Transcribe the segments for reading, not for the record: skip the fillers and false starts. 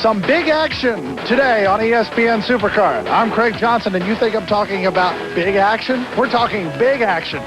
Some big action today on ESPN Supercard. I'm Craig Johnson, and you think I'm talking about big action? We're talking big action.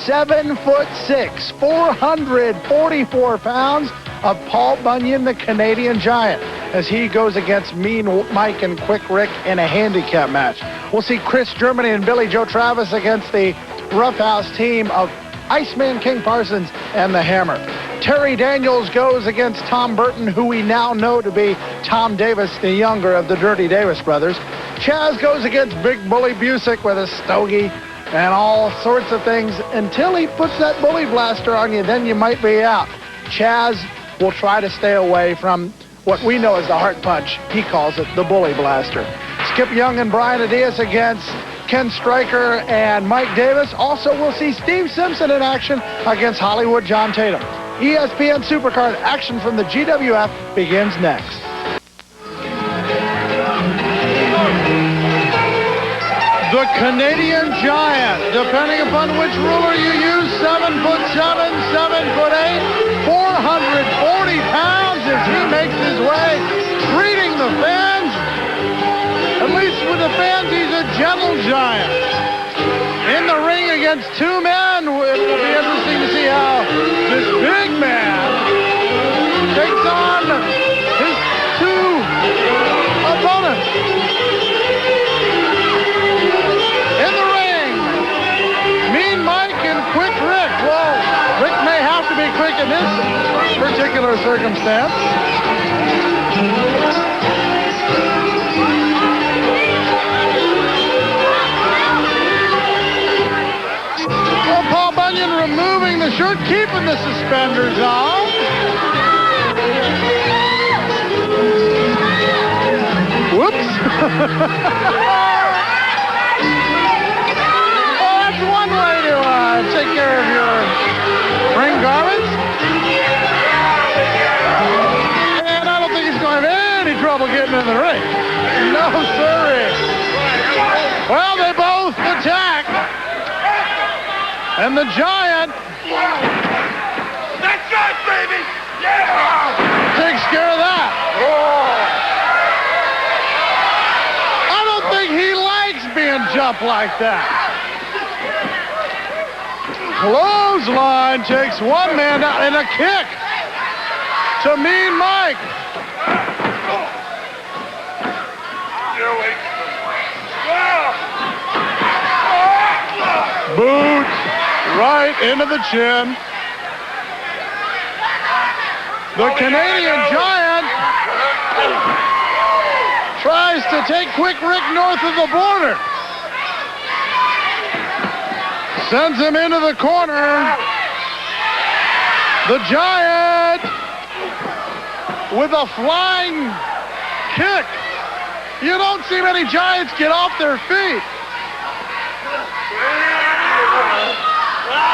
7'6", 444 pounds of Paul Bunyan, the Canadian Giant, as he goes against Mean Mike and Quick Rick in a handicap match. We'll see Chris Germany and Billy Joe Travis against the Roughhouse team of Iceman King Parsons and the Hammer. Terry Daniels goes against Tom Burton, who we now know to be Tom Davis, the younger of the Dirty Davis brothers. Chaz goes against Big Bully Busick with a stogie and all sorts of things until he puts that bully blaster on you. Then you might be out. Chaz will try to stay away from what we know as the heart punch. He calls it the bully blaster. Skip Young and Brian Adias against Ken Stryker and Mike Davis. Also, we'll see Steve Simpson in action against Hollywood John Tatum. ESPN Supercard action from the GWF begins next. The Canadian Giant, depending upon which ruler you use, 7'7", 7'8", 440 pounds as he makes his way, treating the fans. At least with the fans, he's a gentle giant. In the ring against two men, it will be interesting to see how this big man takes on his two opponents. In the ring, Mean Mike and Quick Rick. Well, Rick may have to be quick in this particular circumstance. Paul Bunyan removing the shirt, keeping the suspenders on. Whoops. Oh, that's one way to take care of your ring garments. And I don't think he's going to have any trouble getting in the ring. No, sirree. Well, they both attack. And the Giant... That's right, baby! Yeah! Takes care of that. Oh. I don't think he likes being jumped like that. Clothesline takes one man out, and a kick to Mean Mike. Boot right into the chin. The Canadian Giant tries to take Quick Rick north of the border. Sends him into the corner. The Giant with a flying kick. You don't see many Giants get off their feet.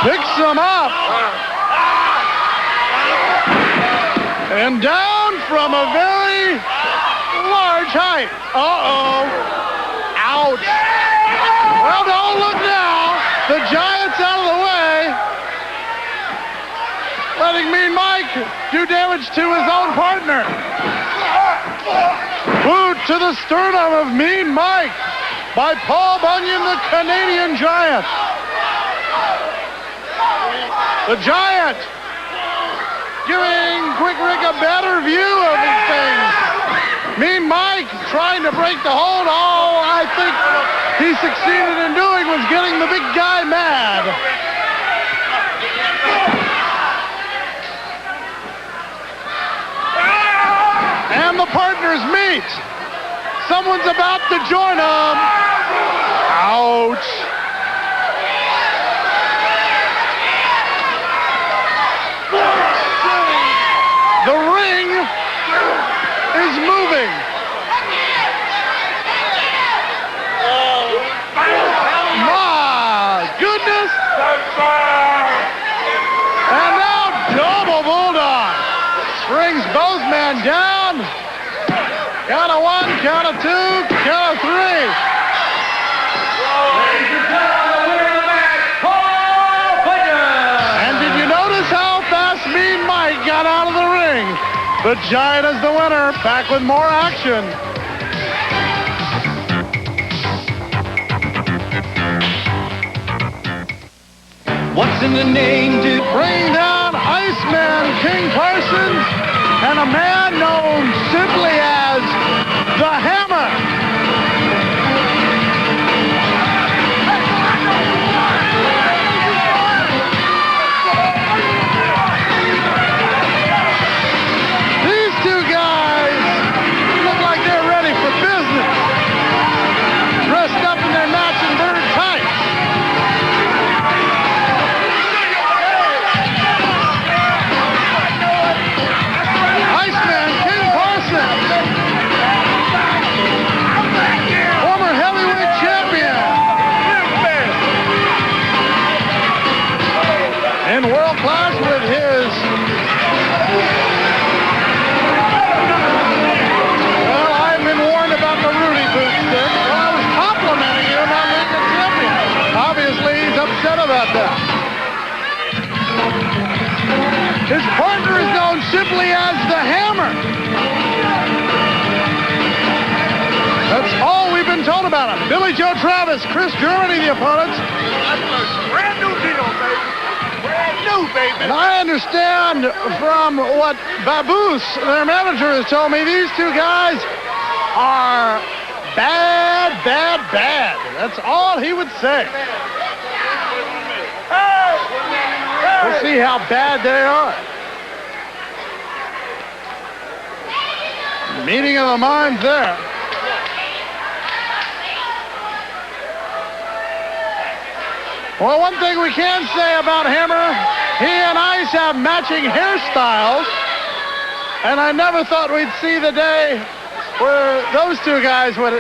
Picks him up. And down from a very large height. Uh-oh. Ouch. Well, don't look now. The Giant's out of the way. Letting Mean Mike do damage to his own partner. Boot to the sternum of Mean Mike by Paul Bunyan, the Canadian Giant. The Giant giving Quick Rick a better view of his things. Mean Mike trying to break the hold. All I think he succeeded in doing was getting the big guy mad. And the partners meet. Someone's about to join them. Ouch. The ring is moving. My goodness. And now double bulldog. Brings both men down. Count of one, count of two, count of three. And did you notice how fast Mean Mike got out of the ring? The Giant is the winner. Back with more action. What's in the name, dude? Bring down Iceman King Parsons and a man known simply as the Hammer. These two guys look like they're ready for business. Dressed up in their matching bird tights. Iceman King Parsons, former heavyweight champion, in world class with his, well, I've been warned about the Rudy boot stick. Well, I was complimenting him on being a champion. Obviously, he's upset about that. His partner is known simply as the Hammer. That's all we've been told about him. Billy Joe Travis, Chris Germany, the opponents. That's a brand new deal, baby. Brand new, baby. And I understand from what Baboose, their manager, has told me, these two guys are bad, bad, bad. That's all he would say. We'll see how bad they are. Meeting of the minds there. Well, one thing we can say about Hammer, he and Ice have matching hairstyles, and I never thought we'd see the day where those two guys would,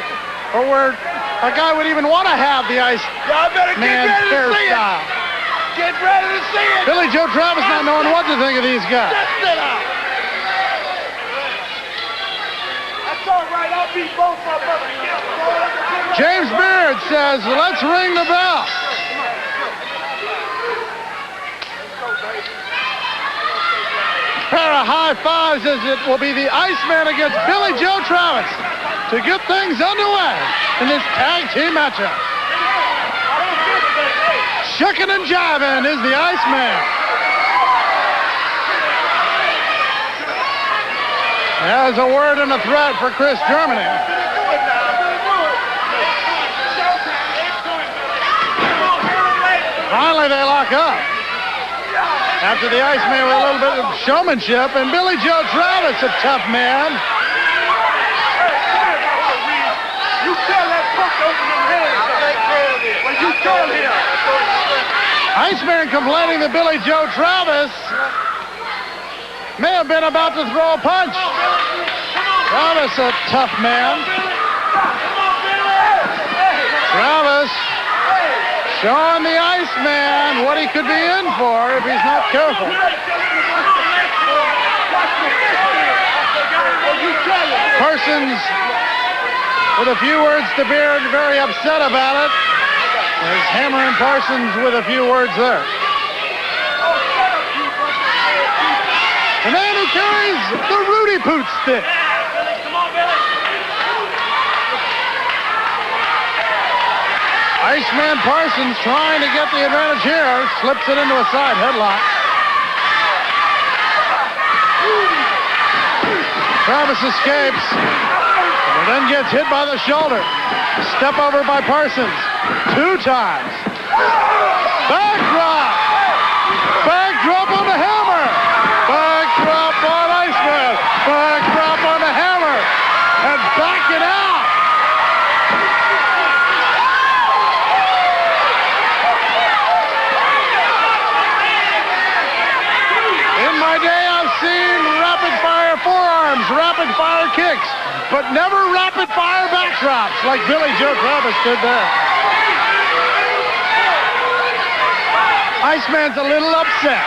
or where a guy would even want to have the Ice Y'all better get Man's ready to see it. hairstyle. Get ready to see it. Billy Joe Travis not knowing what to think of these guys. Just sit out. That's all right. I'll beat both of them. James Beard says, let's ring the bell. Pair of high fives as it will be the Iceman against Billy Joe Travis to get things underway in this tag team matchup. Shucking and jiving is the Iceman. There's a word and a threat for Chris Germany. Finally, they lock up. After the Iceman with a little bit of showmanship, and Billy Joe Travis, a tough man. You tell that cook to open them hands. I'll take care of it. Well, you tell him. Iceman complaining that Billy Joe Travis may have been about to throw a punch. Travis, a tough man. Travis showing the Iceman what he could be in for if he's not careful. Parsons with a few words to Beard, very upset about it. There's Hammer and Parsons with a few words there. The man who carries the Rudy Poot stick. Iceman Parsons trying to get the advantage here. Slips it into a side headlock. Travis escapes, but then gets hit by the shoulder. Step over by Parsons. 2 times. Backdrop. Backdrop on the Hammer. Backdrop on Iceman. Backdrop on the Hammer. And back it out. In my day, I've seen rapid-fire forearms, rapid-fire kicks, but never rapid-fire backdrops like Billy Joe Travis did there. Iceman's a little upset.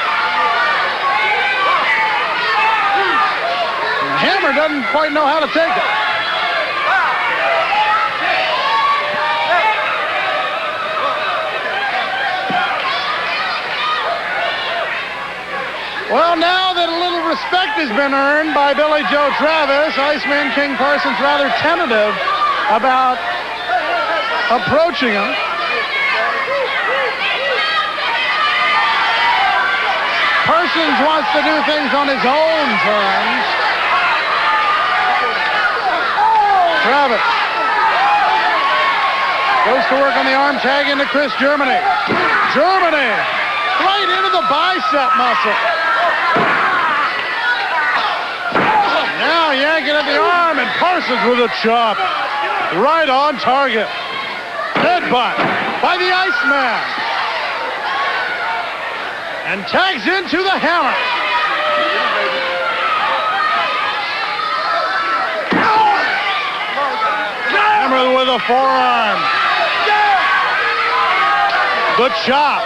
The Hammer doesn't quite know how to take it. Well, now that a little respect has been earned by Billy Joe Travis. Iceman King Parsons rather tentative about approaching him. Parsons wants to do things on his own terms. Travis goes to work on the arm tag into Chris Germany. Germany right into the bicep muscle. Now yanking at the arm, and Parsons with a chop. Right on target. Headbutt by the Iceman. And tags into the hammer. Hammer with a forearm. The chop.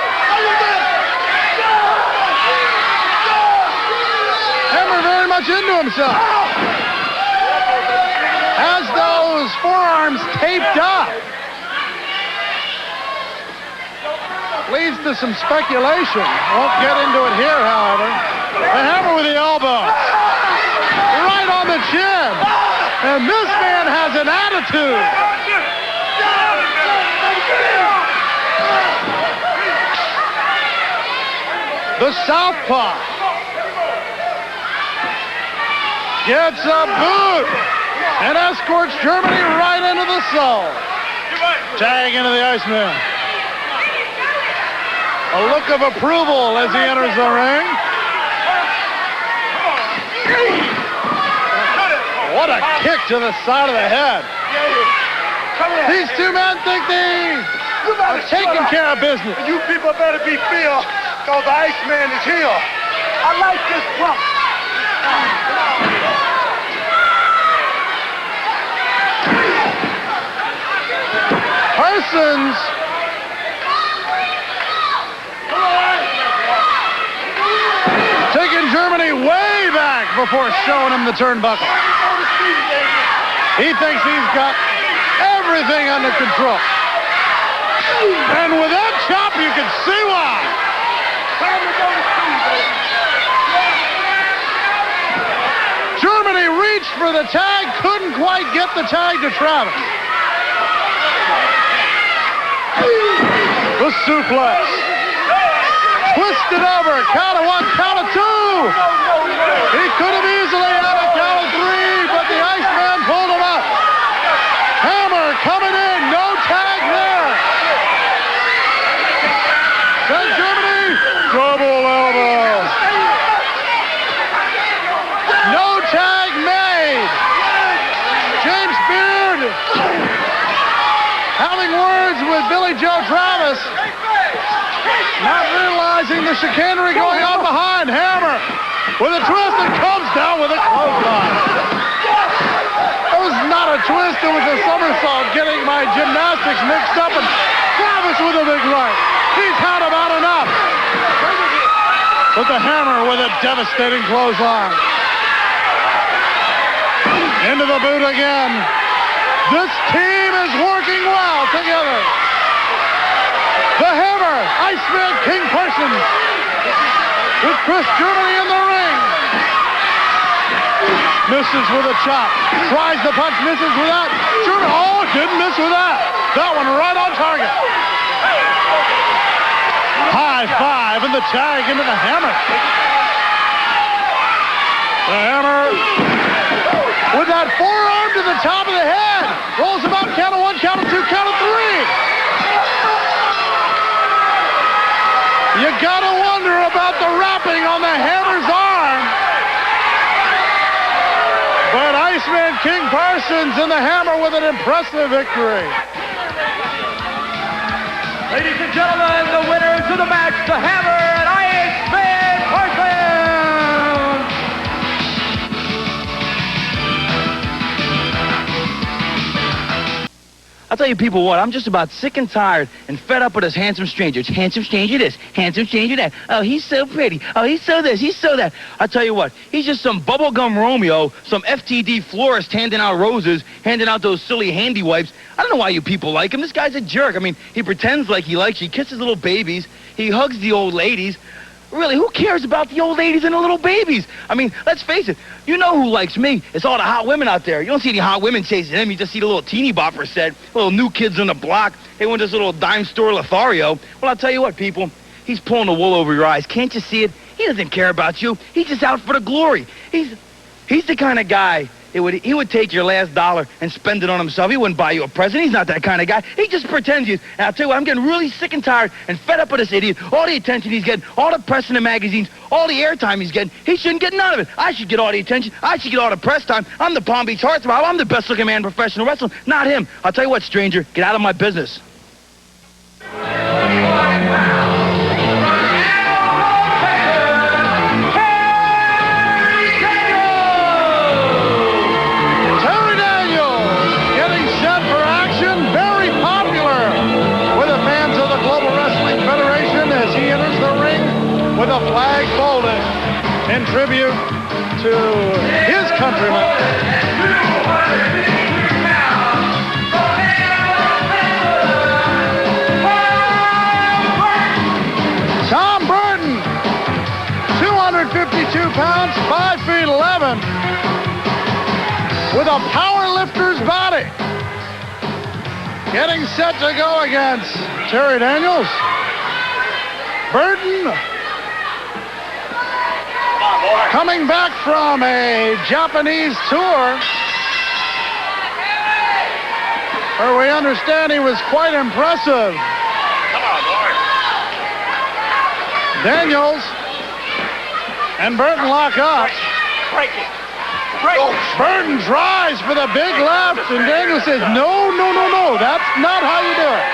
Hammer very much into himself. Has those forearms taped up. Leads to some speculation. Won't get into it here, however. The hammer with the elbow. Right on the chin. And this man has an attitude. The southpaw gets a boot and escorts Germany right into the soul. Tag into the Iceman. A look of approval as he enters the ring. What a kick to the side of the head. These two men think they are taking care of business. You people better be filled, because the Iceman is here. I like this pump. Parsons taking Germany way back before showing him the turnbuckle. He thinks he's got everything under control. And with that chop, you can see why. Germany reached for the tag, couldn't quite get the tag to Travis. The suplex. Twisted over, count of one, count of two. He could have easily had a count of three, but the Iceman pulled him up. Hammer coming in, no tag there. Then Germany, double elbow. No tag made. James Beard having words with Billy Joe Travis. Not realizing the chicanery going on behind. Hammer with a twist and comes down with a clothesline. It was not a twist, it was a somersault, getting my gymnastics mixed up, and Travis with a big right. He's had about enough. With the hammer with a devastating clothesline. Into the boot again. This team is working well together. The hammer, Iceman King Parsons, with Chris Germany in the ring. Misses with a chop. Tries the punch, misses with that. Germany, oh, didn't miss with that. That one right on target. High five and the tag into the hammer. The hammer with that forearm to the top of the head. Rolls him out, count of one, count of two, count of three. You gotta wonder about the wrapping on the hammer's arm. But Iceman King Parsons and the hammer with an impressive victory. Ladies and gentlemen, the winners of the match, the hammer and Iceman Parsons. I'll tell you people what, I'm just about sick and tired and fed up with this handsome stranger. It's handsome stranger this, handsome stranger that. Oh, he's so pretty. Oh, he's so this, he's so that. I'll tell you what, he's just some bubblegum Romeo, some FTD florist handing out roses, handing out those silly handy wipes. I don't know why you people like him. This guy's a jerk. I mean, he pretends like he likes you. He kisses little babies. He hugs the old ladies. Really, who cares about the old ladies and the little babies? I mean, let's face it. You know who likes me. It's all the hot women out there. You don't see any hot women chasing him. You just see the little teeny bopper set, little new kids on the block. They went to this little dime store Lothario. Well, I'll tell you what, people. He's pulling the wool over your eyes. Can't you see it? He doesn't care about you. He's just out for the glory. He's the kind of guy. He would take your last dollar and spend it on himself. He wouldn't buy you a present. He's not that kind of guy. He just pretends he is. And I'll tell you what, I'm getting really sick and tired and fed up with this idiot. All the attention he's getting, all the press in the magazines, all the airtime he's getting. He shouldn't get none of it. I should get all the attention. I should get all the press time. I'm the Palm Beach Heartthrob. I'm the best-looking man in professional wrestling, not him. I'll tell you what, stranger, get out of my business. With a flag folded in tribute to his countrymen. Tom Burton, 252 pounds, 5 feet 11, with a power lifter's body. Getting set to go against Terry Daniels. Burton, coming back from a Japanese tour, where we understand he was quite impressive. Come on, boy. Daniels and Burton lock up. Break it. Break it. Burton tries for the big left, and Daniels says, no, no, no, no, that's not how you do it.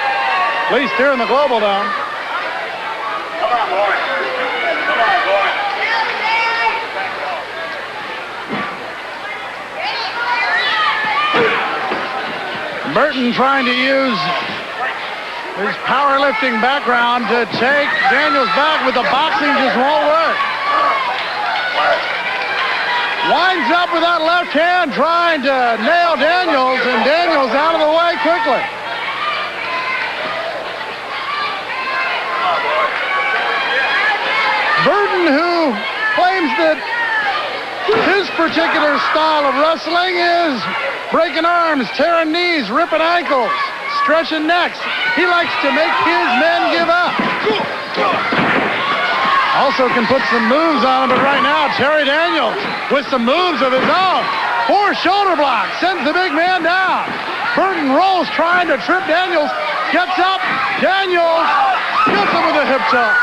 At least here in the Global Dome. Come on, boy. Come on, boy. Burton trying to use his powerlifting background to take Daniels back, with the boxing just won't work. Winds up with that left hand trying to nail Daniels, and Daniels out of the way quickly. Burton, who claims that his particular style of wrestling is breaking arms, tearing knees, ripping ankles, stretching necks. He likes to make his men give up. Also can put some moves on him, but right now, Terry Daniels with some moves of his own. 4 shoulder blocks, sends the big man down. Burton rolls, trying to trip Daniels. Gets up, Daniels gets him with a hip toss.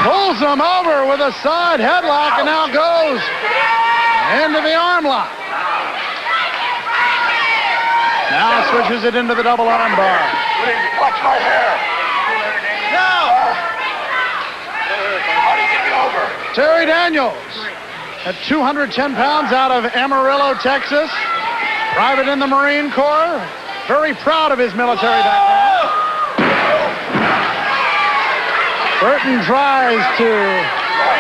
Pulls him over with a side headlock and now goes into the arm lock. Now switches it into the double arm bar. Watch my hair. No. How do you get me over? Terry Daniels at 210 pounds out of Amarillo, Texas. Private in the Marine Corps. Very proud of his military background. Burton tries to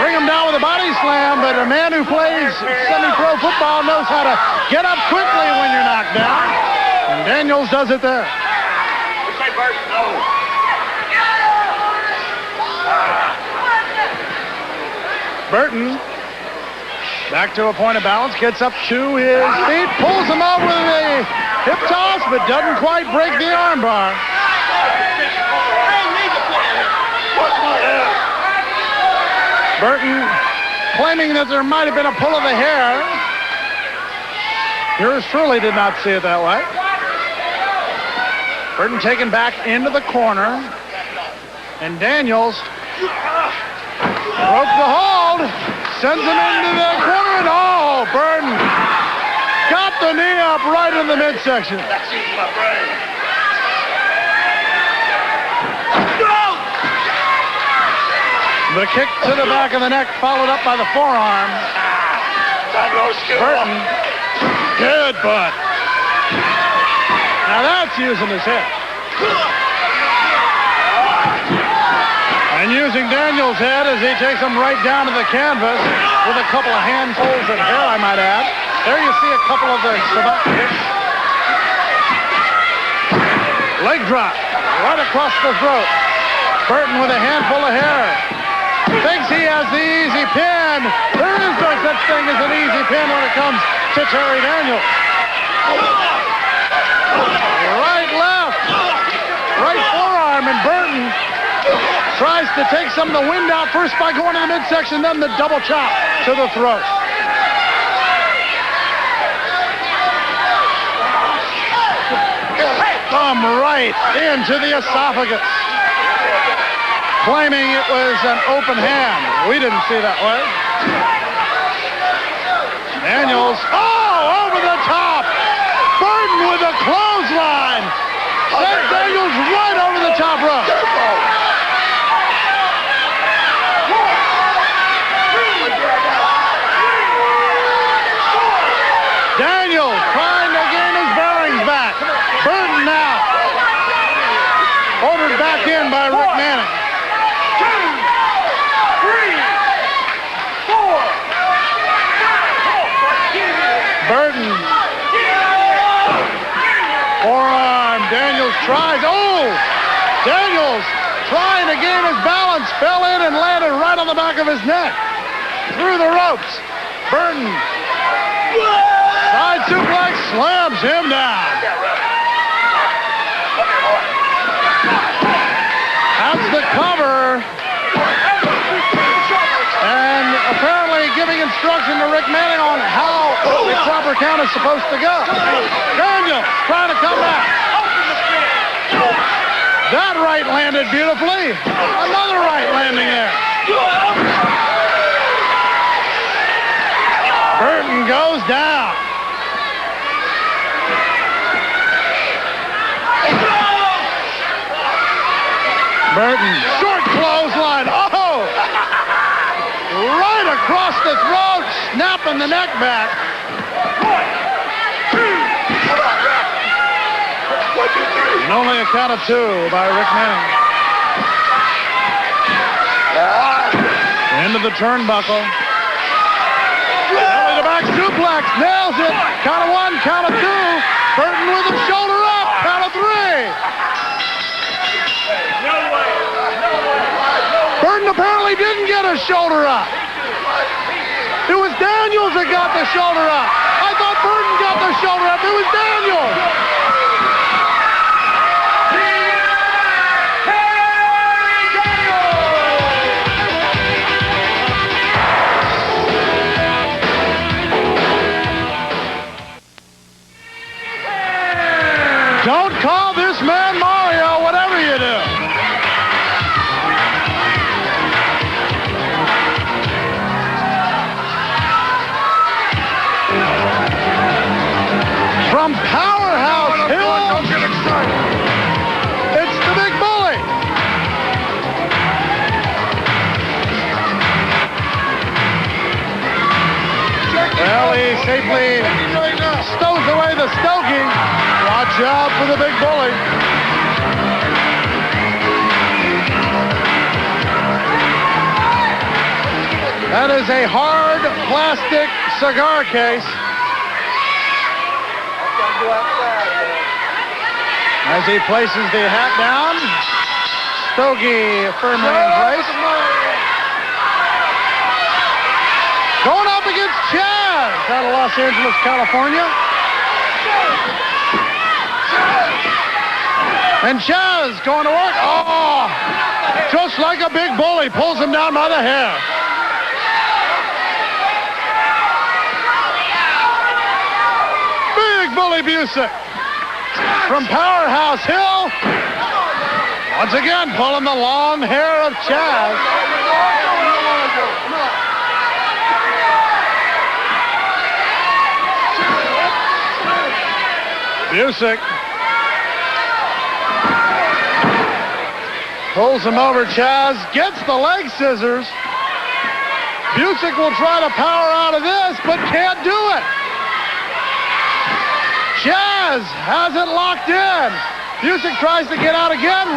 bring him down with a body slam, but a man who plays semi-pro football knows how to get up quickly when you're knocked down. And Daniels does it there. Burton, back to a point of balance, gets up to his feet, pulls him over with a hip toss, but doesn't quite break the arm bar. Burton claiming that there might have been a pull of the hair. Yours truly did not see it that way. Burton taken back into the corner. And Daniels broke the hold. Sends him into the corner. And oh, Burton got the knee up right in the midsection. That's eating my brain. The kick to the back of the neck, followed up by the forearm. Burton, good butt. Now that's using his head. And using Daniels' head as he takes him right down to the canvas with a couple of handfuls of hair, I might add. There you see a couple of the savant kicks. Leg drop right across the throat. Burton with a handful of hair. Thinks he has the easy pin. There is no such thing as an easy pin when it comes to Terry Daniels. Right, left. Right forearm, and Burton tries to take some of the wind out first by going to the midsection, then the double chop to the throat. Thumb right into the esophagus. Claiming it was an open hand. We didn't see that way. Daniels, oh, over the top. Burton with a clothesline. Sent Daniels right over the top rope. Daniels trying to gain his bearings back. Burton now ordered back in by Rick Manning. 2, 3, 4. Burton. Forearm. Daniels tries. Oh! Daniels trying to gain his balance. Fell in and landed right on the back of his neck. Through the ropes. Burton. Side suplex slams him down. That's the cover. And apparently giving instruction to Rick Manning on how the proper count is supposed to go. Daniel trying to come back. That right landed beautifully. Another right landing there. Burton goes down. Burton, short clothesline. Oh! Right across the throat, snapping the neck back. 1, 2. And only a count of 2 by Rick Manning. Into the turnbuckle. Belly to back suplex, nails it. Count of 1, count of 2. Burton with him shoulder up, count of 3. Burton apparently didn't get a shoulder up. It was Daniels that got the shoulder up. I thought Burton got the shoulder up. It was Daniels. Don't call this man Mario, whatever you do. From Powerhouse Hill, Don't get excited. it's the Big Bully. Well, he safely stows away the stogie. Watch out for the Big Bully. That is a hard plastic cigar case. As he places the hat down, stogie firmly in place. Going up against Chaz out of Los Angeles, California. And Chaz going to work. Oh, just like a big bully, pulls him down by the hair. Big Bully Busick from Powerhouse Hill. Once again, pulling the long hair of Chaz. Busick pulls him over. Chaz gets the leg scissors. Busick will try to power out of this, but can't do it. Chaz has it locked in. Busick tries to get out again,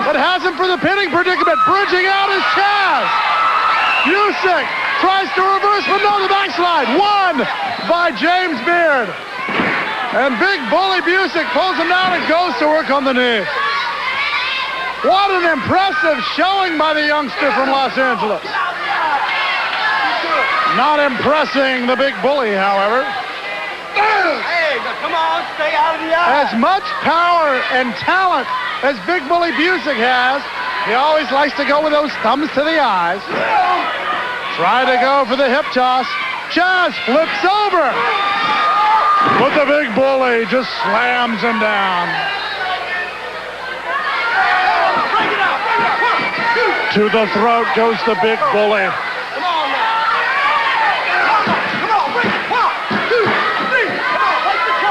but has him for the pinning predicament. Bridging out is Chaz. Busick tries to reverse, but no, the backslide. Won by James Beard. And Big Bully Busick pulls him down and goes to work on the knee. What an impressive showing by the youngster from Los Angeles. Not impressing the Big Bully, however. Hey, come on, stay out of the eye. As much power and talent as Big Bully Busick has, he always likes to go with those thumbs to the eyes. Try to go for the hip toss. Chaz flips over. But the Big Bully just slams him down. To the throat goes the Big Bully.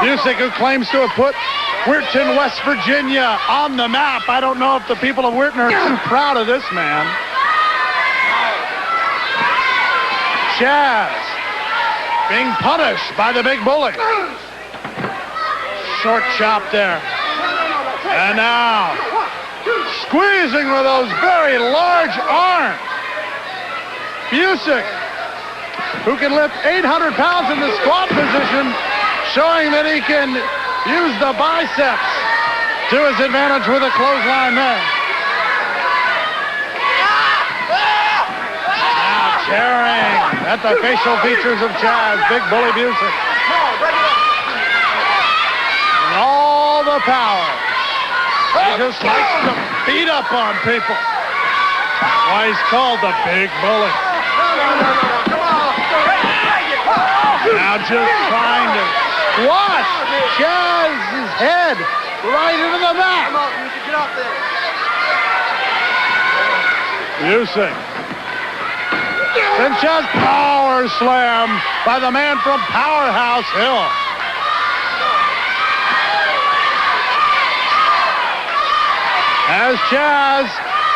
Busick, who claims to have put Weirton, West Virginia on the map. I don't know if the people of Weirton are too proud of this man. Chaz being punished by the Big Bully. Short chop there. And now, squeezing with those very large arms. Busick, who can lift 800 pounds in the squat position, showing that he can use the biceps to his advantage with a clothesline there. Now tearing at the facial features of Chaz, Big Bully Busick. And all the power. He just likes to beat up on people. Why he's called the Big Bully. Now just trying to squash Chaz's head right into the mat. Come on, you should get off there. Busick. Then Chaz power slam by the man from Powerhouse Hill. As Chaz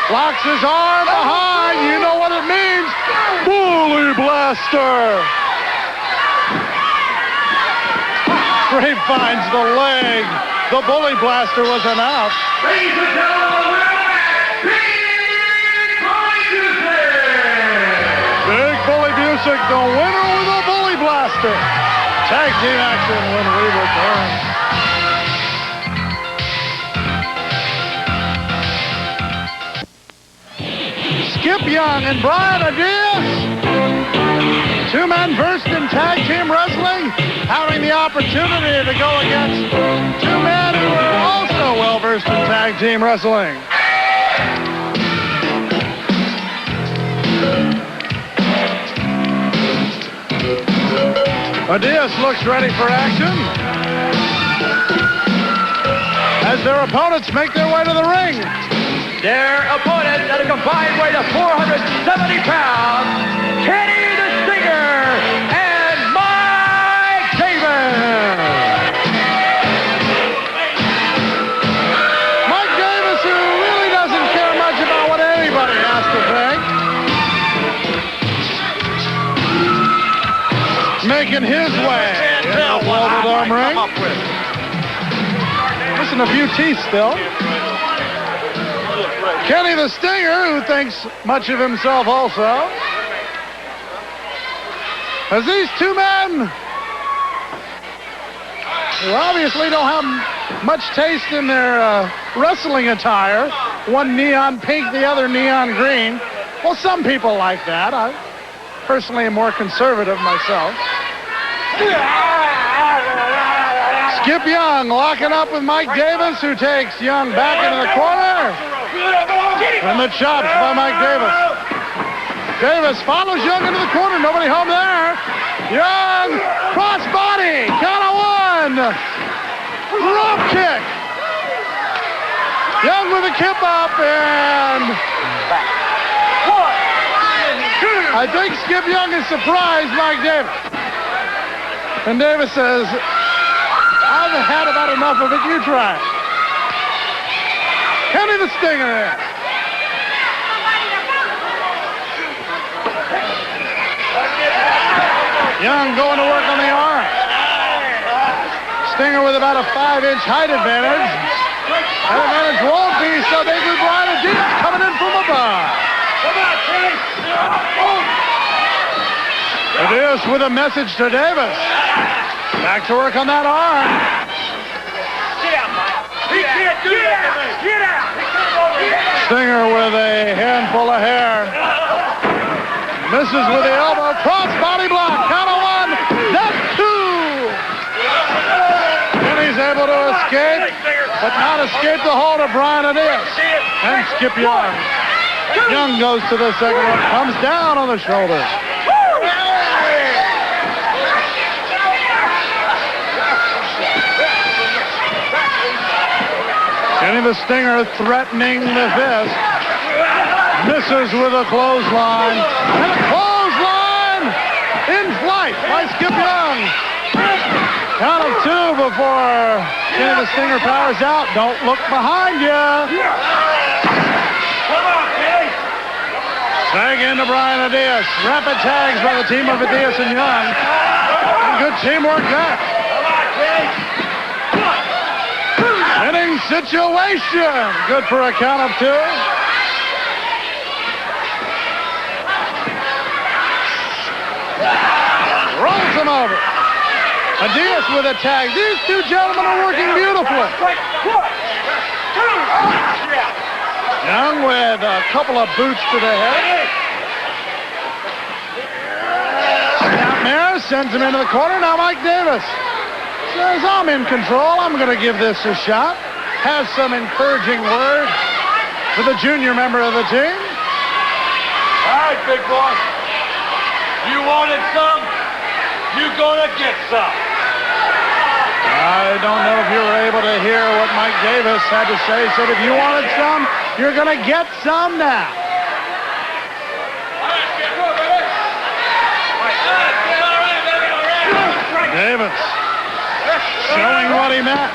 locks his arm behind, you know what it means. Bully Blaster. Straight finds the leg. The Bully Blaster was enough. Ladies and gentlemen, Big Bully Busick, the winner with a Bully Blaster. Tag team action when we return. Skip Young and Brian Adias. Two men versed in tag team wrestling, having the opportunity to go against two men who are also well versed in tag team wrestling. Adias looks ready for action as their opponents make their way to the ring. Their opponents at a combined weight of 470 pounds, Kenny the Stinger and Mike Davis. Mike Davis, who really doesn't care much about what anybody has to think. Making his way in the Walter Dome ring. Missing a few teeth still. Kenny the Stinger, who thinks much of himself also. As these two men, who obviously don't have much taste in their wrestling attire, one neon pink, the other neon green. Well, some people like that. I personally am more conservative myself. Skip Young locking up with Mike Davis, who takes Young back into the corner. And the chops by Mike Davis. Davis follows Young into the corner. Nobody home there. Young, cross body, count of one. Drop kick. Young with a kip up and... I think Skip Young is surprised Mike Davis. And Davis says, I've had about enough of it, you try. Kenny the Stinger there. Young going to work on the arm. Stinger with about a 5-inch height advantage. That advantage won't be so big with Brian Adias coming in from above. Adias with a message to Davis. Back to work on that arm. He can't do that to me. Get out. Stinger with a handful of hair. Misses with the elbow. Cross body block. Count of 1. That's 2. And he's able to escape, but not escape the hold of Brian Adias. And Skip Young. Young goes to the second one. Comes down on the shoulder. Kenny the Stinger threatening the fist. Misses with a clothesline. And a clothesline in flight by Skip Young. Count of 2 before Kenny the Stinger powers out. Don't look behind you. Come on, Kenny. Tag into Brian Adias. Rapid tags by the team of Adias and Young. And good teamwork there. Come on, Kenny. Winning situation. Good for a count of 2. Rolls him over. Adias with a tag. These two gentlemen are working beautifully. Young with a couple of boots to the head. Snapmare sends him into the corner. Now Mike Davis says, I'm in control. I'm going to give this a shot. Has some encouraging word for the junior member of the team. All right, big boy. You wanted some, you're gonna get some. I don't know if you were able to hear what Mike Davis had to say. He said, if you wanted some, you're going to get some now. Davis showing what he meant.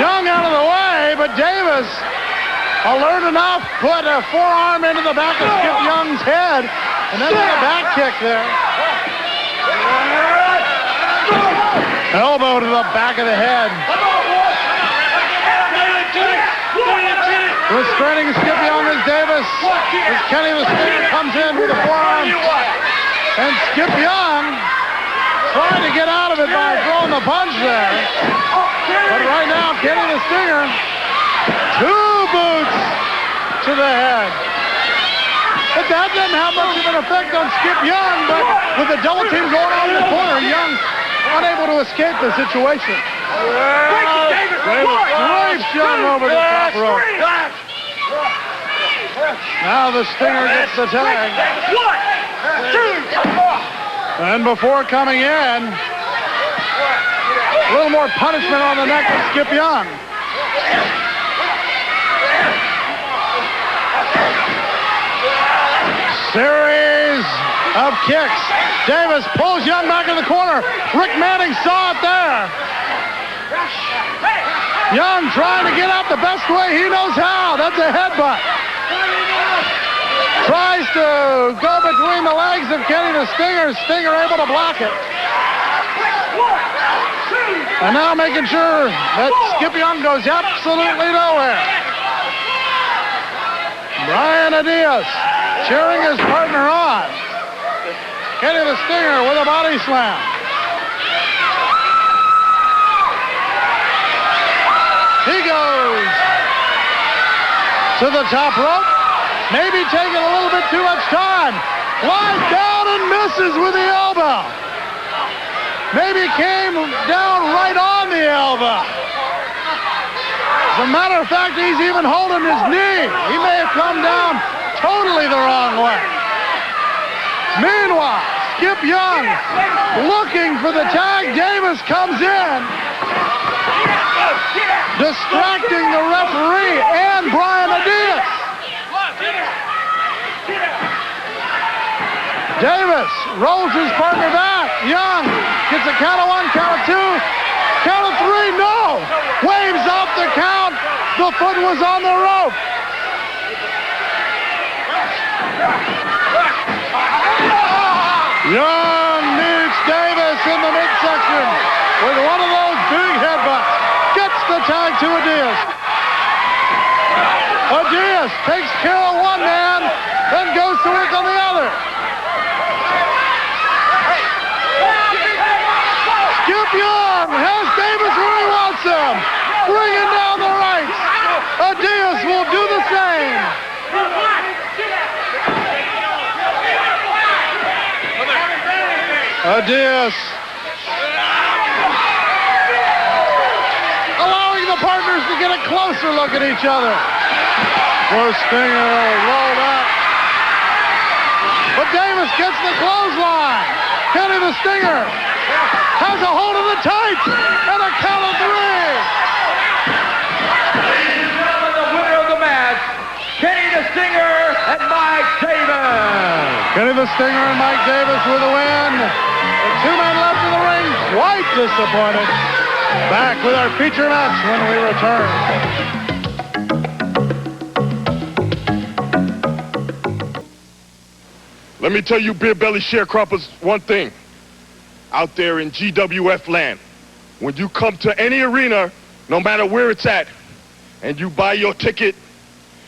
Young out of the way, but Davis, alert enough, put a forearm into the back of Skip Young's head, and then with a back kick there. Elbow to the back of the head. Restraining Skip Young as Davis, as Kenny the Stinger comes in with a forearm. And Skip Young trying to get out of it by throwing the punch there. But right now, Kenny the Stinger, 2 boots to the head. But that didn't have much of an effect on Skip Young, but with the double team going on in the corner, Young unable to escape the situation. Davis drapes Young over the top rope. Now the Stinger gets the tag. 1, 2, And before coming in, a little more punishment on the neck of Skip Young. Series of kicks. Davis pulls Young back in the corner. Rick Manning saw it there. Young trying to get out the best way he knows how. That's a headbutt. Tries to go between the legs of Kenny the Stinger. Stinger able to block it. And now making sure that Skip Young goes absolutely nowhere. Brian Adias cheering his partner on. Kenny the Stinger with a body slam. He goes to the top rope. Maybe taking a little bit too much time. Lies down and misses with the elbow. Maybe came down right on the elbow. As a matter of fact, he's even holding his knee. He may have come down totally the wrong way. Meanwhile, Skip Young looking for the tag. Davis comes in, distracting the referee and Brian Adias. Davis rolls his partner back. Young gets a count of 1, count of 2, count of 3, no! Waves off the count. The foot was on the rope. Young meets Davis in the midsection with one of those big headbutts. Gets the tag to Adias. Adias takes care of one man, then goes to work on the other. Skip Young bringing down the rights. Adias will do the same. Adias allowing the partners to get a closer look at each other. First Stinger rolled up. But Davis gets the clothesline. Kenny the Stinger has a hold of the tights and a count of 3. Ladies and gentlemen, the winner of the match, Kenny the Stinger and Mike Davis. Kenny the Stinger and Mike Davis with a win. The 2 men left in the ring, quite disappointed. Back with our feature match when we return. Let me tell you, beer belly sharecroppers, one thing. Out there in GWF land, when you come to any arena, no matter where it's at, and you buy your ticket,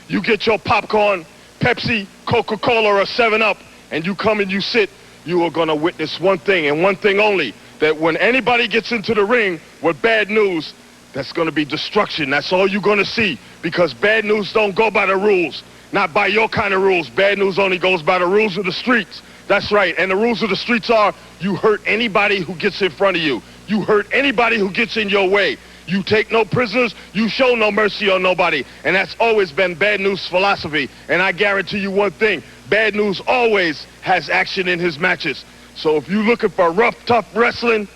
you get your popcorn, Pepsi, Coca-Cola, or 7-Up, and you come and you sit, you are going to witness one thing and one thing only, that when anybody gets into the ring with bad news, that's going to be destruction. That's all you're going to see, because bad news don't go by the rules. Not by your kind of rules. Bad news only goes by the rules of the streets. That's right. And the rules of the streets are, you hurt anybody who gets in front of you. You hurt anybody who gets in your way. You take no prisoners. You show no mercy on nobody. And that's always been Bad News' philosophy. And I guarantee you one thing. Bad News always has action in his matches. So if you're looking for rough, tough wrestling,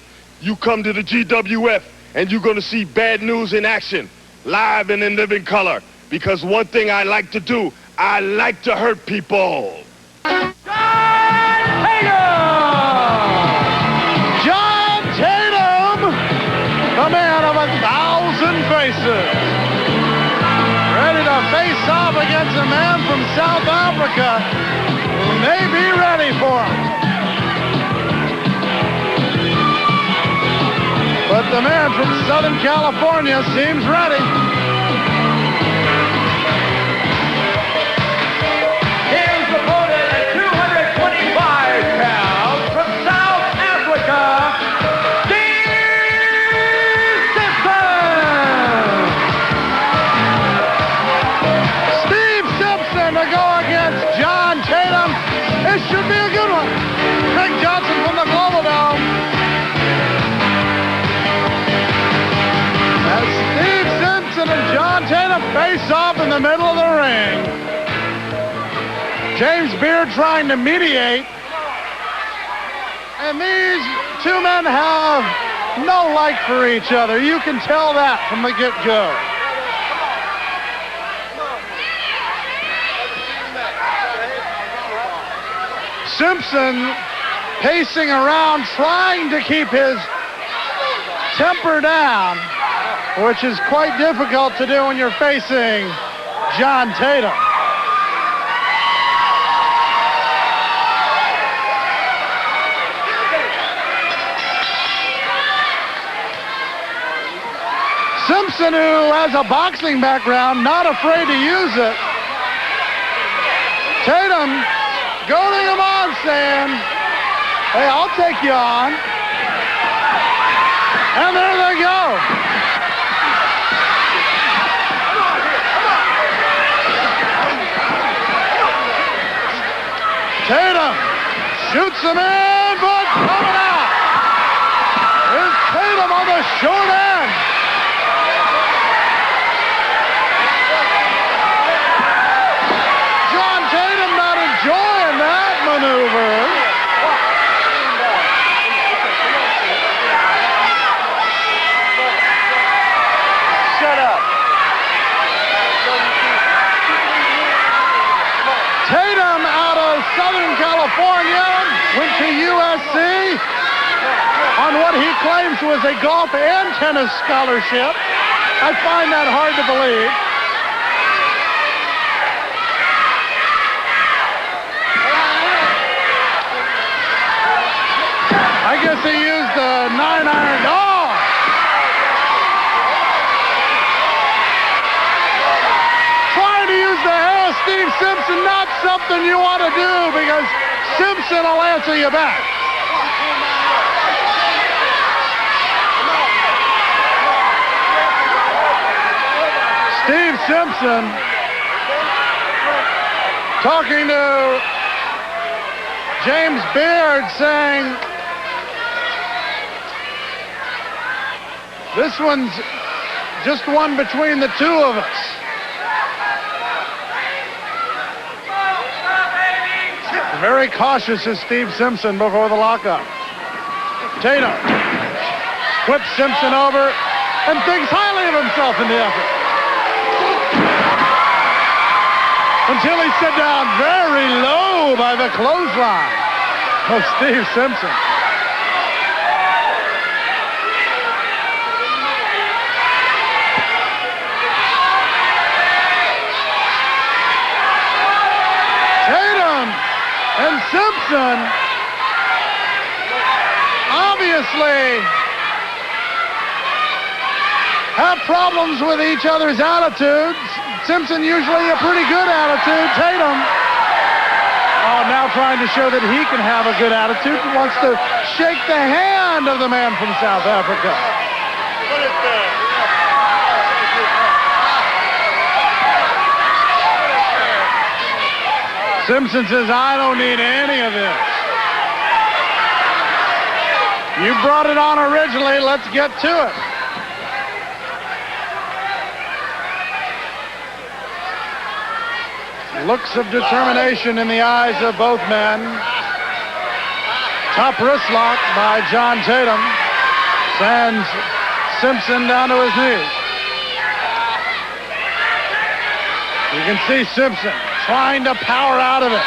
you come to the GWF and you're going to see Bad News in action, live and in living color. Because one thing I like to do, I like to hurt people. John Tatum, the man of 1,000 faces. Ready to face off against a man from South Africa who may be ready for him. But the man from Southern California seems ready. This should be a good one. Craig Johnson from the Global Dome. As Steve Simpson and John Tatum face off in the middle of the ring. James Beard trying to mediate. And these 2 men have no like for each other. You can tell that from the get-go. Simpson pacing around, trying to keep his temper down, which is quite difficult to do when you're facing John Tatum. Simpson, who has a boxing background, not afraid to use it. Tatum goading him on, saying, hey, I'll take you on. And there they go. Tatum shoots him in, but coming out is Tatum on the short end. John Tatum not enjoying that maneuver. Shut up. Tatum out of Southern California went to USC on what he claims was a golf and tennis scholarship. I find that hard to believe. I guess he used the 9-iron. Oh! Trying to use the hair of Steve Simpson, not something you want to do because Simpson will answer you back. Steve Simpson talking to James Beard, saying, this one's just one between the two of us. Very cautious is Steve Simpson before the lockup. Tatum whips Simpson over and thinks highly of himself in the effort. Until he's set down very low by the clothesline of Steve Simpson. Tatum and Simpson obviously have problems with each other's attitudes. Simpson usually a pretty good attitude. Tatum, now trying to show that he can have a good attitude. He wants to shake the hand of the man from South Africa. Simpson says, I don't need any of this. You brought it on originally. Let's get to it. Looks of determination in the eyes of both men. Top wrist lock by John Tatum sends Simpson down to his knees. You can see Simpson trying to power out of it.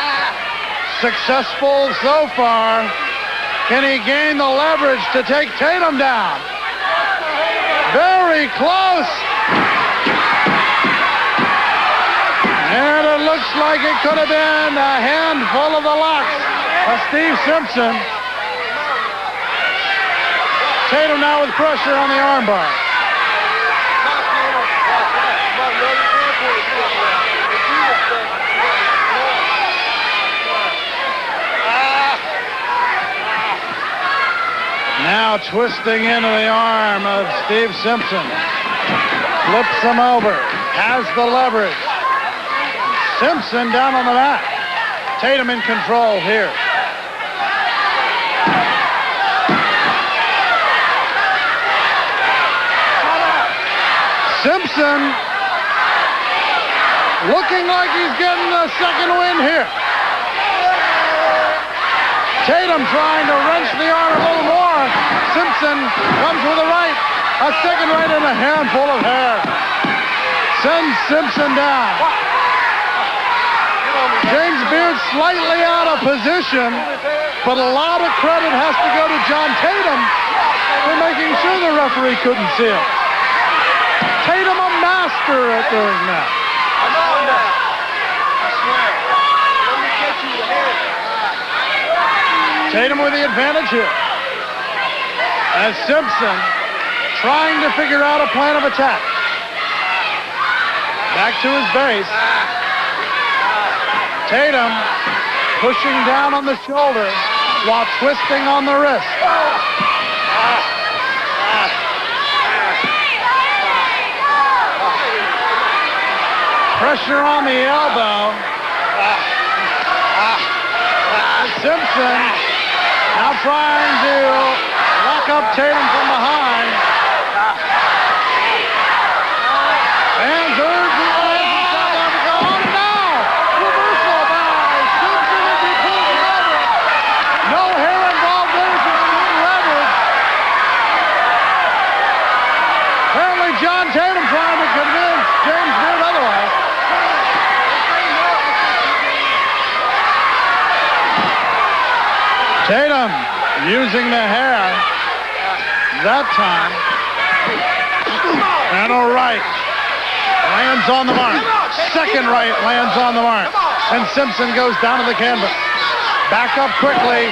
Successful so far. Can he gain the leverage to take Tatum down? Very close. And it looks like it could have been a handful of the locks of Steve Simpson. Tatum now with pressure on the armbar. Now twisting into the arm of Steve Simpson. Flips him over. Has the leverage. Simpson down on the mat. Tatum in control here. Simpson looking like he's getting the second win here. Tatum trying to wrench the arm a little more. Simpson comes with a right. A second right and a handful of hair. Sends Simpson down. James Beard slightly out of position, but a lot of credit has to go to John Tatum for making sure the referee couldn't see it. Tatum a master at doing that. I'm on that. I swear. Let me get you the hair. Tatum with the advantage here. As Simpson trying to figure out a plan of attack. Back to his base. Tatum pushing down on the shoulder while twisting on the wrist. Pressure on the elbow. Simpson now trying to lock up Tatum from behind. Fans urge the fans from South Africa on and now. Reversal by Simpson as he pulls him over. No hair involved there, just good leverage. Apparently John Tatum trying to convince James Beard otherwise. Tatum using the hair that time. And a right. Lands on the mark. Second right lands on the mark. And Simpson goes down to the canvas. Back up quickly.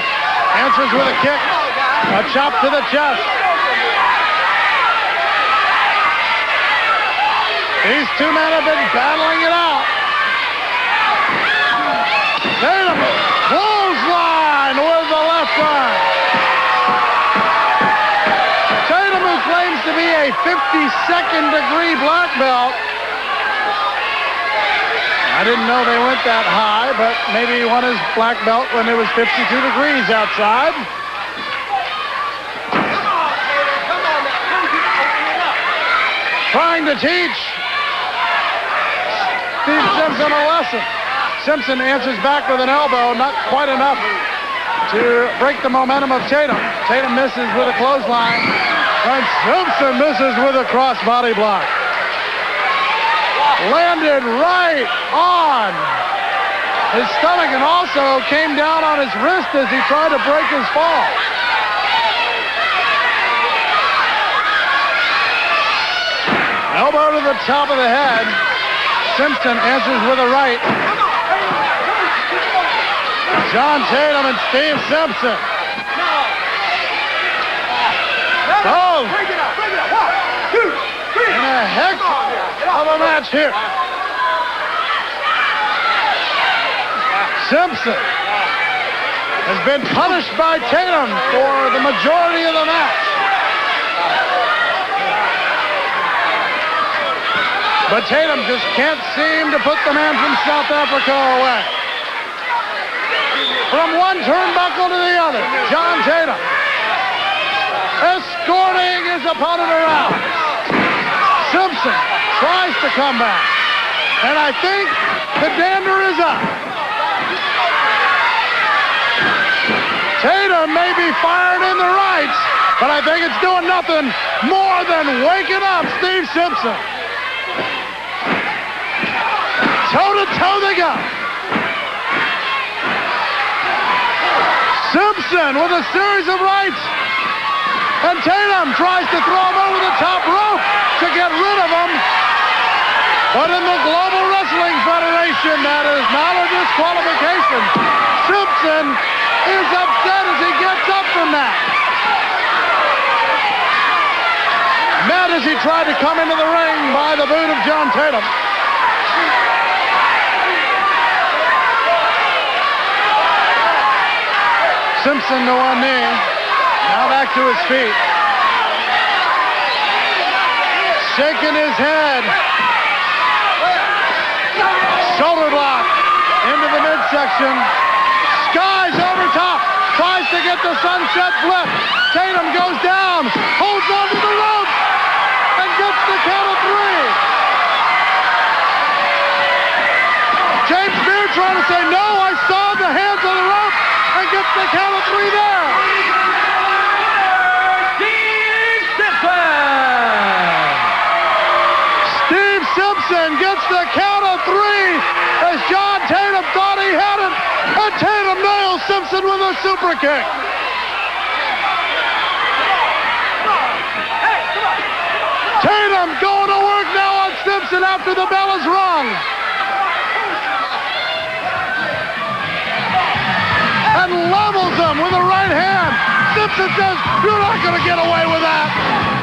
Answers with a kick. A chop to the chest. These two men have been battling it out. Tatum, clothesline with the left arm. Tatum, who claims to be a 52nd degree black belt, I didn't know they went that high, but maybe he won his black belt when it was 52 degrees outside. Trying to teach Steve Simpson a lesson. Simpson answers back with an elbow, not quite enough to break the momentum of Tatum. Tatum misses with a clothesline, and Simpson misses with a crossbody block. Landed right on his stomach and also came down on his wrist as he tried to break his fall. Elbow to the top of the head. Simpson answers with a right. John Tatum and Steve Simpson. Oh! And a heck of a match here. Simpson has been punished by Tatum for the majority of the match. But Tatum just can't seem to put the man from South Africa away. From one turnbuckle to the other, John Tatum escorting his opponent around. Simpson tries to come back. And I think the dander is up. Tatum may be fired in the rights, but I think it's doing nothing more than waking up Steve Simpson. Toe-to-toe they go. Simpson with a series of rights. And Tatum tries to throw him over the top rope to get rid of him. But in the Global Wrestling Federation, that is not a disqualification. Simpson is upset as he gets up from that. Mad as he tried to come into the ring by the boot of John Tatum. Simpson to one knee. Now back to his feet. Shaking his head. Shoulder block into the midsection. Skies over top. Tries to get the sunset flip. Tatum goes down. Holds onto the rope. And gets the count of three. James Beard trying to say, no, I saw the hands on the rope. And gets the count of three there. Steve Simpson! Steve Simpson gets the count of three as John Tatum thought he had it. And Tatum nails Simpson with a super kick. Tatum going to work now on Simpson after the bell is rung. And levels him with a right hand. Simpson says, you're not going to get away with that.